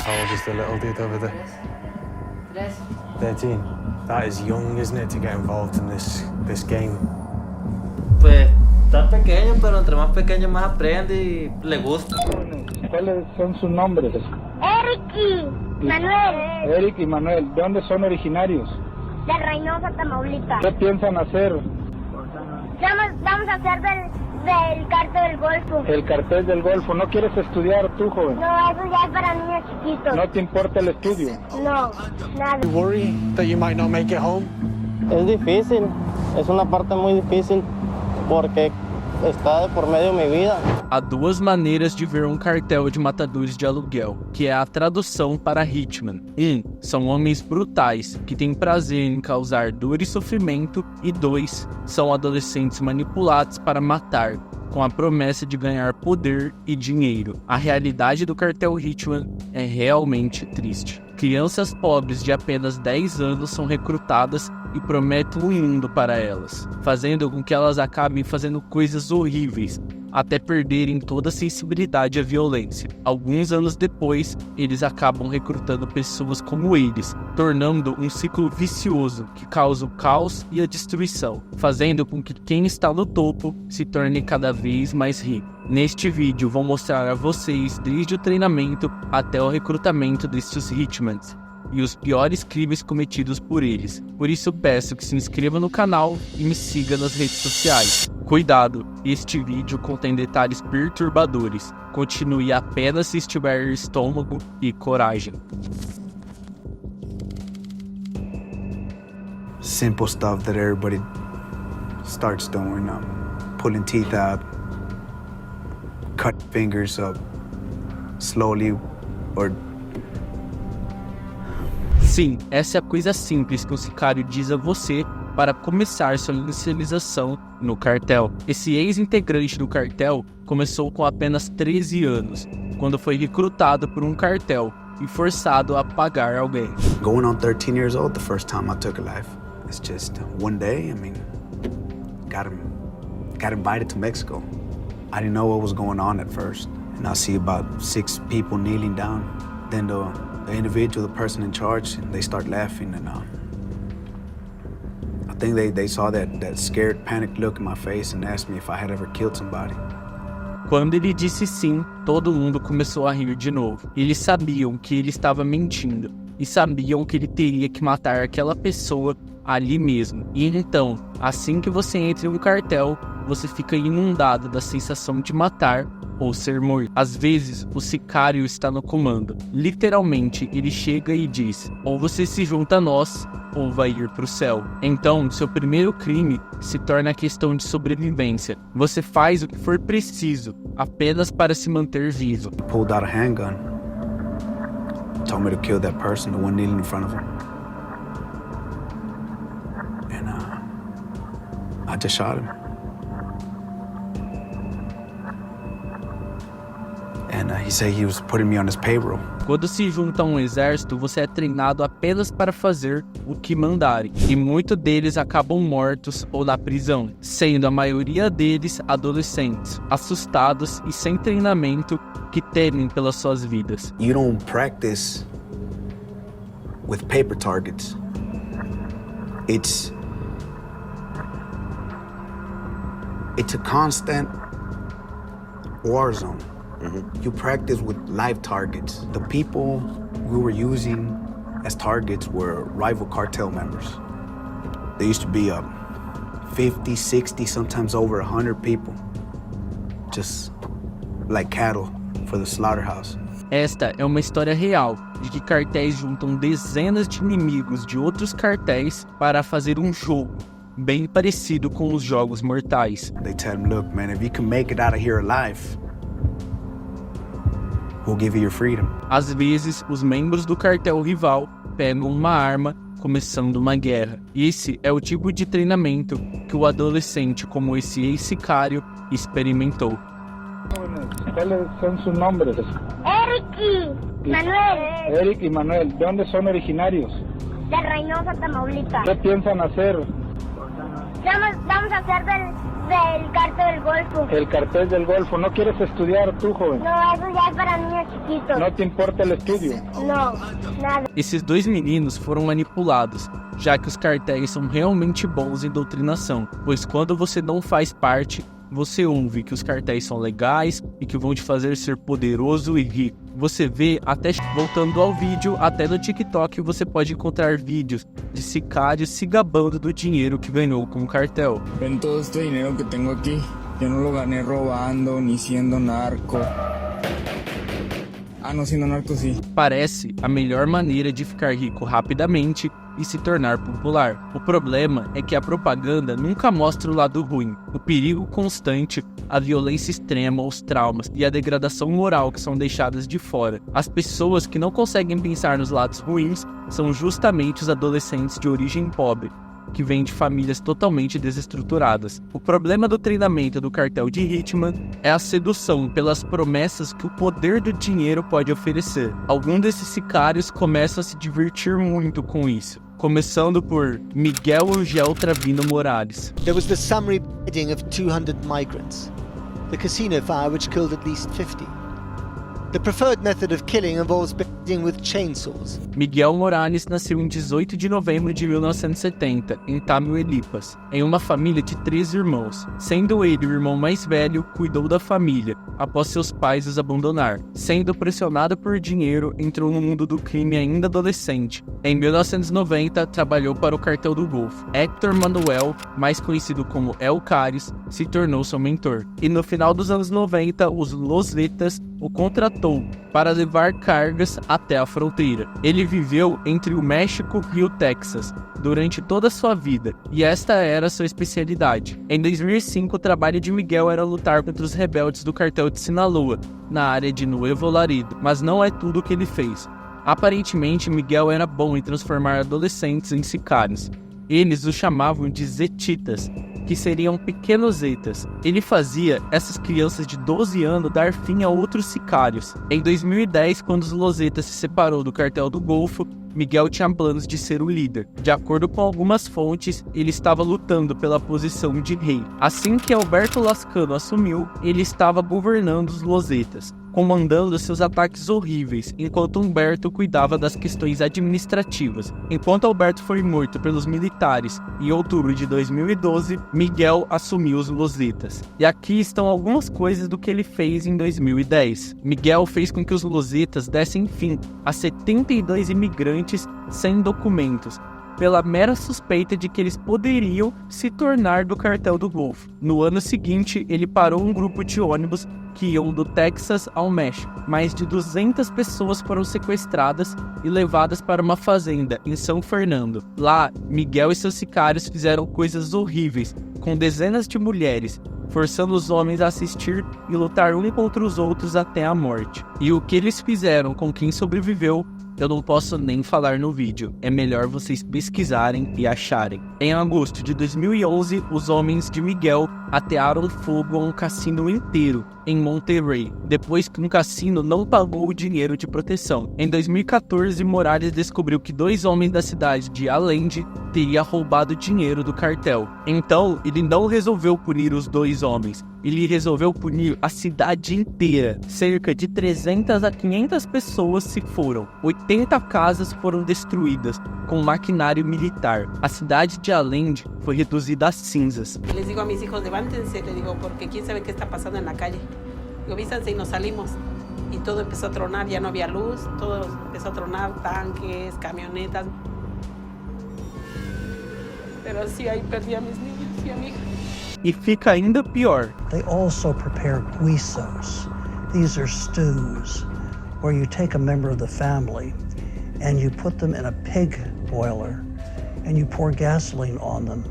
How old is the little dude over there? 13. That is young, isn't it, to get involved in this game? Pues está pequeño, pero entre más pequeño más aprende y le gusta. ¿Cuáles son sus nombres? Eric y Manuel, Eric y Manuel. ¿De dónde son originarios? de Reynosa, Tamaulipas. ¿Qué piensan hacer? Vamos a hacer del cartel del Golfo. El cartel del Golfo. ¿No quieres estudiar tú, joven? No, eso ya es para niños chiquitos. ¿No te importa el estudio? No, nada. You worry that you might not make it home? Es difícil, es uma parte muito difícil porque está de por meio minha vida. Há duas maneiras de ver um cartel de matadores de aluguel, que é a tradução para hitman. São homens brutais, que têm prazer em causar dor e sofrimento, e 2, são adolescentes manipulados para matar, com a promessa de ganhar poder e dinheiro. A realidade do cartel hitman é realmente triste. Crianças pobres de apenas 10 anos são recrutadas e prometem um mundo para elas, fazendo com que elas acabem fazendo coisas horríveis, até perderem toda a sensibilidade à violência. Alguns anos depois, eles acabam recrutando pessoas como eles, tornando um ciclo vicioso que causa o caos e a destruição, fazendo com que quem está no topo se torne cada vez mais rico. Neste vídeo vou mostrar a vocês desde o treinamento até o recrutamento destes hitmans e os piores crimes cometidos por eles. Por isso peço que se inscreva no canal e me siga nas redes sociais. Cuidado, este vídeo contém detalhes perturbadores. Continue apenas se estiver estômago e coragem. Simple stuff that everybody starts doing, pulling teeth out, cut fingers up slowly, or Sim, essa é a coisa simples que o sicário diz a você para começar sua inicialização no cartel. Esse ex-integrante do cartel começou com apenas 13 anos, quando foi recrutado por um cartel e forçado a pagar alguém. going on 13 years old the first time I took a life. It's just one day, got invited to Mexico. I didn't know what was going on at first. And I see about 6 people kneeling down. Then the individual, the person in charge, they start laughing, and I think they saw that scared, panicked look in my face and asked me if I had ever killed somebody. Quando ele disse sim, todo mundo começou a rir de novo. Eles sabiam que ele estava mentindo e sabiam que ele teria que matar aquela pessoa ali mesmo. E então, assim que você entra em um cartel, você fica inundado da sensação de matar ou ser morto. Às vezes, o sicário está no comando. Literalmente, ele chega e diz: ou você se junta a nós, ou vai ir pro céu. Então, seu primeiro crime se torna questão de sobrevivência. Você faz o que for preciso, apenas para se manter vivo. He pulled out a handgun, told me to kill that person, the one kneeling in front of him. And I just shot him. And he said he was putting me on his payroll. Quando se junta a um exército, você é treinado apenas para fazer o que mandarem, e muitos deles acabam mortos ou na prisão, sendo a maioria deles adolescentes, assustados e sem treinamento, que temem pelas suas vidas. You don't practice with paper targets. It's a constant war zone. You practice with live targets. The people we were using as targets were rival cartel members. There used to be 50, 60, sometimes over 100 people, just like cattle for the slaughterhouse. Esta é uma história real, de que cartéis juntam dezenas de inimigos de outros cartéis para fazer um jogo, bem parecido com os jogos mortais. They tell him, look, man, if you can make it out of here alive, we'll give you your freedom. Às vezes, os membros do cartel rival pegam uma arma, começando uma guerra. Esse é o tipo de treinamento que o adolescente como esse ex-sicário experimentou. ¿Cuáles son sus nombres? Eric y Manuel, Eric y Manuel. ¿De dónde son originarios? de Reynosa, Tamaulipas. ¿Qué piensan hacer? Vamos a hacer del cartel del Golfo. El cartel del Golfo. ¿No quieres estudiar tú, joven? No, eso ya es para niños chiquitos. ¿No te importa el estudio? No, nada. Esses dois meninos foram manipulados, já que os cartéis são realmente bons em doutrinação, pois quando você não faz parte, você ouve que os cartéis são legais e que vão te fazer ser poderoso e rico. Você vê, até voltando ao vídeo, até no TikTok você pode encontrar vídeos de sicários se gabando do dinheiro que ganhou com o cartel. Ven todo este dinero que tengo aquí. Yo no lo gané robando ni siendo narco. Ah, no, siendo narco sí. Parece a melhor maneira de ficar rico rapidamente e se tornar popular. O problema é que a propaganda nunca mostra o lado ruim, o perigo constante, a violência extrema, os traumas e a degradação moral que são deixadas de fora. As pessoas que não conseguem pensar nos lados ruins são justamente os adolescentes de origem pobre, que vêm de famílias totalmente desestruturadas. O problema do treinamento do cartel de Hitman é a sedução pelas promessas que o poder do dinheiro pode oferecer. Alguns desses sicários começam a se divertir muito com isso, começando por Miguel Angel Travino Morales. There was the summary beheading of 200 migrants, the casino fire which killed at least 50. The preferred method of killing involves beheading with chainsaws. Miguel Morales nasceu em 18 de novembro de 1970, em Tamaulipas, em uma família de 3 irmãos. Sendo ele o irmão mais velho, cuidou da família, após seus pais os abandonar. Sendo pressionado por dinheiro, entrou no mundo do crime ainda adolescente. Em 1990, trabalhou para o Cartel do Golfo. Héctor Manuel, mais conhecido como El Caris, se tornou seu mentor. E no final dos anos 90, os Los Zetas o contratou para levar cargas até a fronteira. Ele viveu entre o México e o Texas durante toda a sua vida, e esta era sua especialidade. Em 2005, o trabalho de Miguel era lutar contra os rebeldes do cartel de Sinaloa, na área de Nuevo Laredo, mas não é tudo o que ele fez. Aparentemente, Miguel era bom em transformar adolescentes em sicários. Eles os chamavam de Zetitas, que seriam pequenos zetas. Ele fazia essas crianças de 12 anos dar fim a outros sicários. Em 2010, quando os Los Zetas se separou do Cartel do Golfo, Miguel tinha planos de ser o líder. De acordo com algumas fontes, ele estava lutando pela posição de rei. Assim que Alberto Lascano assumiu, ele estava governando os Los Zetas, comandando seus ataques horríveis, enquanto Humberto cuidava das questões administrativas. Enquanto Alberto foi morto pelos militares em outubro de 2012, Miguel assumiu os Los Zetas. E aqui estão algumas coisas do que ele fez em 2010. Miguel fez com que os Los Zetas dessem fim a 72 imigrantes sem documentos, pela mera suspeita de que eles poderiam se tornar do Cartel do Golfo. No ano seguinte, ele parou um grupo de ônibus que iam do Texas ao México. Mais de 200 pessoas foram sequestradas e levadas para uma fazenda em São Fernando. Lá, Miguel e seus sicários fizeram coisas horríveis com dezenas de mulheres, forçando os homens a assistir e lutar um contra os outros até a morte. E o que eles fizeram com quem sobreviveu, eu não posso nem falar no vídeo, é melhor vocês pesquisarem e acharem. Em agosto de 2011, os homens de Miguel atearam fogo a um cassino inteiro em Monterrey, depois que um cassino não pagou o dinheiro de proteção. Em 2014, Morales descobriu que 2 homens da cidade de Allende teriam roubado dinheiro do cartel. Então, ele não resolveu punir os 2 homens, ele resolveu punir a cidade inteira. Cerca de 300 a 500 pessoas se foram. 80 casas foram destruídas com maquinário militar. A cidade de Allende foi reduzida a cinzas. Les digo a mis hijos, levántense, le digo, porque quién sabe qué está pasando en la calle. Digo, vístanse y nos salimos. Y todo empezó a tronar, ya no había luz, todo empezó a tronar, tanques, camionetas. Pero así ahí perdí a mis niños y a mi hija. E fica ainda pior. They also prepare guisos. These are stews where you take a member of the family and you put them in a pig boiler and you pour gasoline on them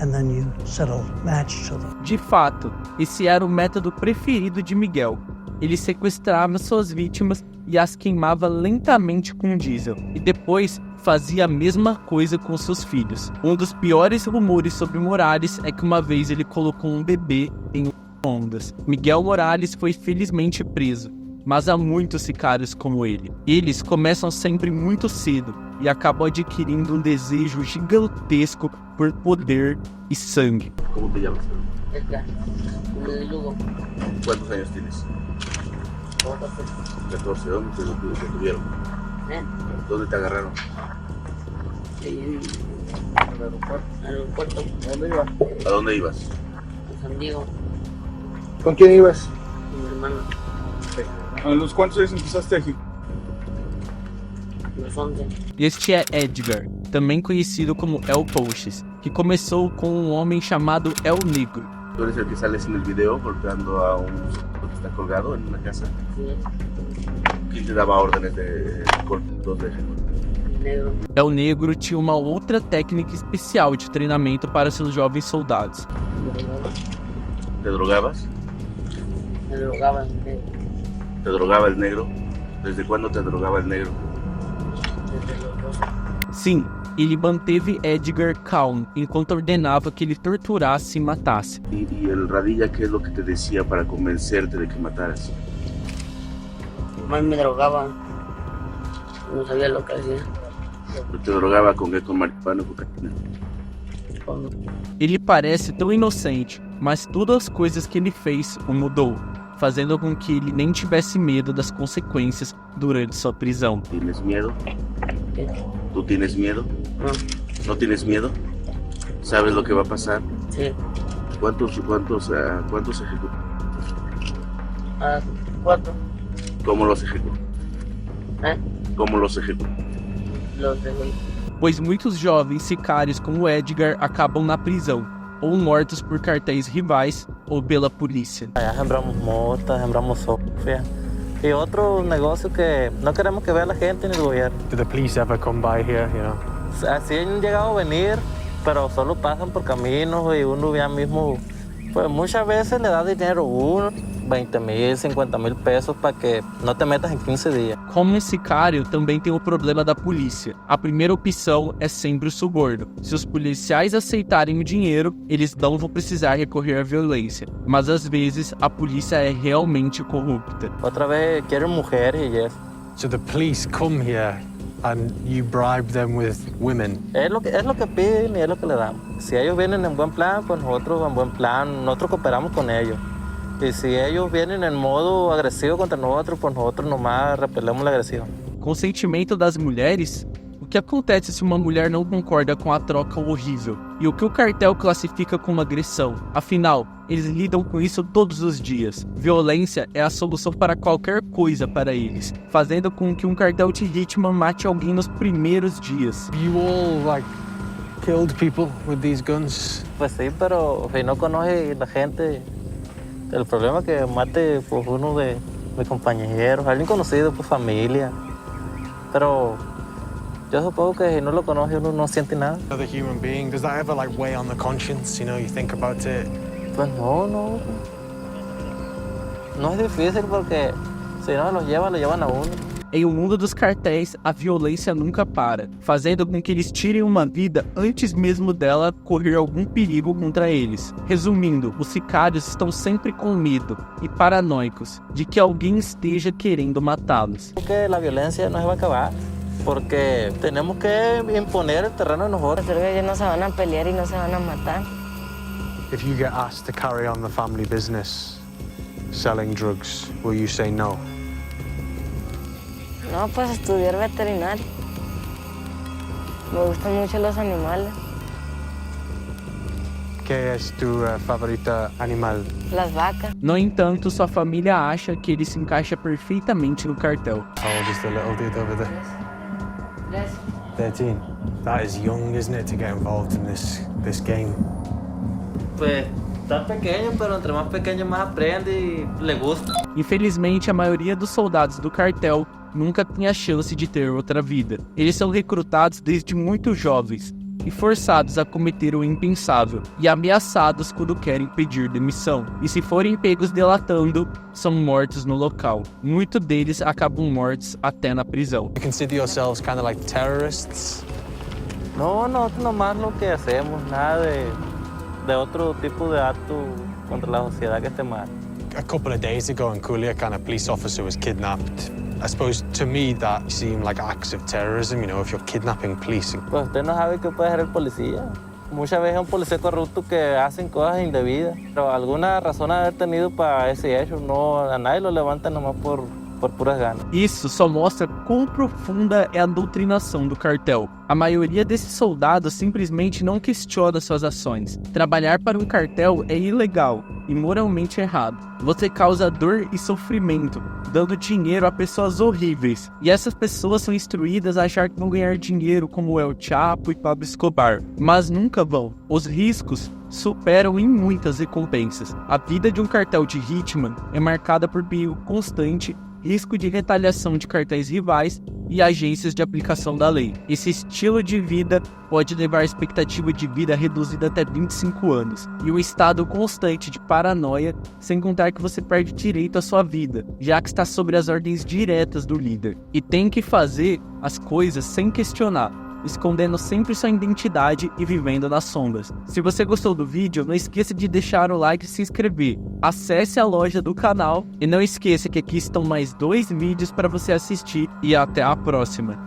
and then you set a match to them. De fato, esse era o método preferido de Miguel. Ele sequestrava suas vítimas e as queimava lentamente com diesel, e depois fazia a mesma coisa com seus filhos. Um dos piores rumores sobre Morales é que uma vez ele colocou um bebê em ondas. Miguel Morales foi felizmente preso, mas há muitos sicários como ele. Eles começam sempre muito cedo e acabam adquirindo um desejo gigantesco por poder e sangue. Como te llamas? Edgar, de Lugo. ¿Cuántos años tienes? 14. ¿Dónde te detuvieron? ¿Dónde te agarraron? En el aeropuerto. ¿Dónde ibas? ¿A dónde ibas? A San Diego, ¿Con quién ibas? con mi hermano, ¿A los cuántos años empezaste aquí? los 11. Este é Edgar, também conhecido como El Poches, que começou com um homem chamado El Negro. ¿Tú eres el que sales en el video golpeando a un sujeto que está colgado en una casa? Sí, ¿Quién te daba órdenes de golpes de negro. El Negro tinha uma outra técnica especial de treinamento para seus jovens soldados. ¿Te drogabas? Me drogaba en negro ¿Te drogaba el negro? ¿Desde cuándo te drogaba el negro? desde los 12. Sim, ele manteve Edgar calmo enquanto ordenava que ele torturasse e matasse. ¿Y el Radilla qué es lo que te decía para convencerte de que mataras? Más me drogaba, no sabía lo que hacía. ¿Te drogaba con qué? ¿Con marihuana o cocaína? Ele parece tão inocente, mas todas as coisas que ele fez o mudou, fazendo com que ele nem tivesse medo das consequências durante sua prisão. ¿Tienes miedo? ¿Qué? ¿Tú tienes miedo? No, ¿No tienes miedo? ¿Sabes lo que va a pasar? sí, ¿Cuántos ejecutan? 4. ¿Cómo los ejecutan? ¿Eh? ¿Cómo los ejecutan? Los de hoy. Pois muitos jovens sicários como Edgar acabam na prisão, ou mortos por cartéis rivais ou pela polícia. Allá sembramos mota, sembramos sofia. Y otro negocio que no queremos que vea la gente ni el gobierno. Do the police ever come by here, you know? Así han llegado a venir, pero solo pasan por caminos y uno ya mismo, pues muchas veces le da dinero uno, 20,000, 50,000 pesos para que no te metas em 15 dias. Como sicário, também tem o problema da polícia. A primeira opção é sempre o suborno. Se os policiais aceitarem o dinheiro, eles não vão precisar recorrer à violência. Mas às vezes, a polícia é realmente corrupta. Outra vez quieren mujeres y eso. So the police come here and you bribe them with women. Es lo que piden y es lo que le damos. Si ellos vienen en buen plan, pues nosotros en buen plan, nosotros cooperamos con ellos. Y si ellos vienen en modo agresivo contra nosotros, pues nosotros nomás repelemos la agresión. Com o sentimento das mulheres, o que acontece se uma mulher não concorda com a troca horrível? E o que o cartel classifica como agressão? Afinal, eles lidam com isso todos os dias. Violência é a solução para qualquer coisa para eles, fazendo com que um cartel de Hitman mate alguém nos primeiros dias. You all, killed people with these guns? Pues sí, pero si no conoce la gente, el problema es que mate pues, uno de mis compañeros, alguien conocido, pues familia. Pero yo supongo que si no lo conoce uno no siente nada. Another human being, does that ever weigh on the conscience? You know, you think about it. Pues no. No es difícil porque si no lo llevan a uno. Em o mundo dos cartéis, a violência nunca para, fazendo com que eles tirem uma vida antes mesmo dela correr algum perigo contra eles. Resumindo, os sicários estão sempre com medo e paranoicos de que alguém esteja querendo matá-los. Porque a violência não vai acabar, porque temos que imponer o terreno a nosotros. Ellos no se van a pelear y no se van a matar. If you get asked to carry on the family business, selling drugs, will you say no? No, pues estudiar veterinario. Me gustan mucho los animales. ¿Qué es tu favorito animal? Las vacas. No entanto, sua família acha que ele se encaixa perfeitamente no cartel. How old is the little dude over there? 13. That is young, isn't it, to get involved in this game? Pues está pequeño, pero entre más pequeño más aprende e le gusta. Infelizmente, a maioria dos soldados do cartel nunca tem a chance de ter outra vida. Eles são recrutados desde muito jovens e forçados a cometer o impensável e ameaçados quando querem pedir demissão. E se forem pegos delatando, são mortos no local. Muitos deles acabam mortos até na prisão. You consider yourselves kind of like terrorists? No, nomás lo que hacemos, nada de otro tipo de acto contra la sociedad que esté mal. A couple of days ago in Culiacan, a police officer was kidnapped. I suppose to me that seemed like acts of terrorism, you know, if you're kidnapping police. Pues usted no sabe qué puede hacer el policía. Muchas veces es un policía corrupto que hacen cosas indebidas, pero alguna razón haber tenido para ese hecho, no, a nadie lo levanta nomás por puras ganas. Isso só mostra quão profunda é a doutrinação do cartel. A maioria desses soldados simplesmente não questiona suas ações. Trabalhar para um cartel é ilegal e moralmente errado. Você causa dor e sofrimento, dando dinheiro a pessoas horríveis. E essas pessoas são instruídas a achar que vão ganhar dinheiro como El Chapo e Pablo Escobar. Mas nunca vão. Os riscos superam em muitas recompensas. A vida de um cartel de hitman é marcada por perigo constante, risco de retaliação de cartéis rivais e agências de aplicação da lei. Esse estilo de vida pode levar a expectativa de vida reduzida até 25 anos e um estado constante de paranoia, sem contar que você perde direito à sua vida, já que está sob as ordens diretas do líder. E tem que fazer as coisas sem questionar, escondendo sempre sua identidade e vivendo nas sombras. Se você gostou do vídeo, não esqueça de deixar o like e se inscrever. Acesse a loja do canal e não esqueça que aqui estão mais 2 vídeos para você assistir e até a próxima.